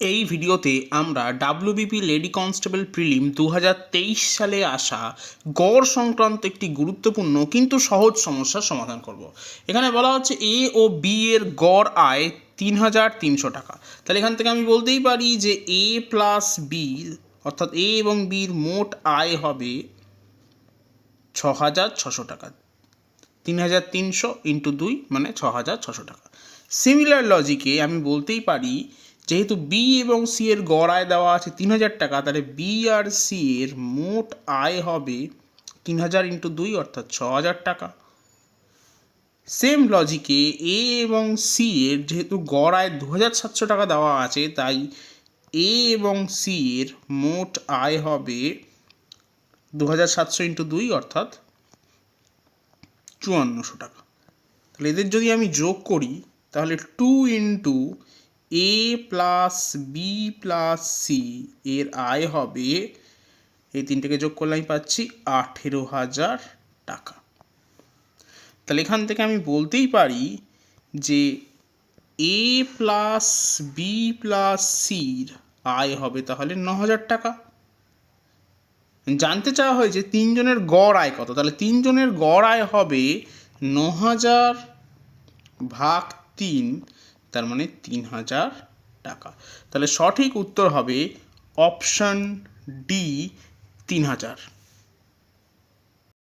এই ভিডিওতে আমরা ডাব্লিউবিপি লেডি কনস্টেবল প্রিলিম 2023 সালে আসা গড় সংক্রান্ত একটি গুরুত্বপূর্ণ কিন্তু সহজ সমস্যার সমাধান করব। এখানে বলা হচ্ছে এ ও বি এর গড় আয় 3,300 টাকা। তাহলে এখান থেকে আমি বলতেই পারি যে এ প্লাস বি অর্থাৎ এ এবং বির মোট আয় হবে 6,600 টাকা। 3,300 ইন্টু 2 মানে 6,600 টাকা। সিমিলার লজিকে আমি বলতেই পারি যেহেতু বি এবং সি এর গড় আয় দেওয়া আছে 3,000 টাকা, তাহলে বি আর সি এর মোট আয় হবে 3,000 ইন্টু 2 অর্থাৎ 6,000 টাকা। সেম লজিকে এ এবং সি এর যেহেতু গড় আয় 2,700 টাকা দেওয়া আছে, তাই এ এবং সি এর মোট আয় হবে 2,700 ইন্টু 2 অর্থাৎ 5,400 টাকা। তাহলে এদের যদি আমি যোগ করি তাহলে 2 ইন্টু এ প্লাস বি প্লাস সি এর আয় হবে, এই তিনটেকে যোগ করলে আমি পাচ্ছি 18,000 টাকা। তাহলে এখান থেকে আমি বলতেই পারি যে এ প্লাস বি প্লাস সির আয় হবে তাহলে 9,000 টাকা। জানতে চাওয়া হয়েছে তিনজনের গড় আয় কত, তাহলে তিনজনের গড় আয় হবে 9,000 ভাগ 3, তার মানে 3,000 টাকা। তাহলে সঠিক উত্তর হবে অপশন ডি, 3,000।